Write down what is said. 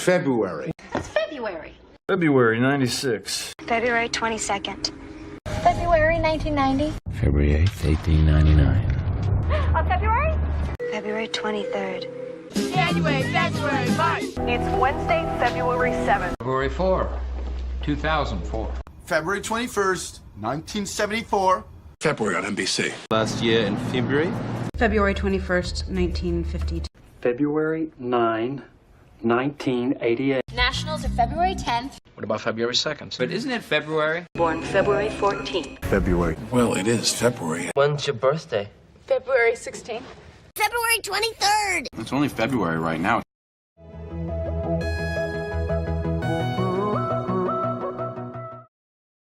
February. That's February. February 96. February 22nd. February 1990. February 8th, 1899. February? February 23rd. January, March. It's Wednesday, February 7th. February 4, 2004. February 21st, 1974. February on NBC. Last year in February. February 21st, 1952. February 9, 1988. Nationals are February 10th. What about February 2nd? But isn't it February? Born February 14th. February. Well, it is February. When's your birthday? February 16th. February 23rd. It's only February right now.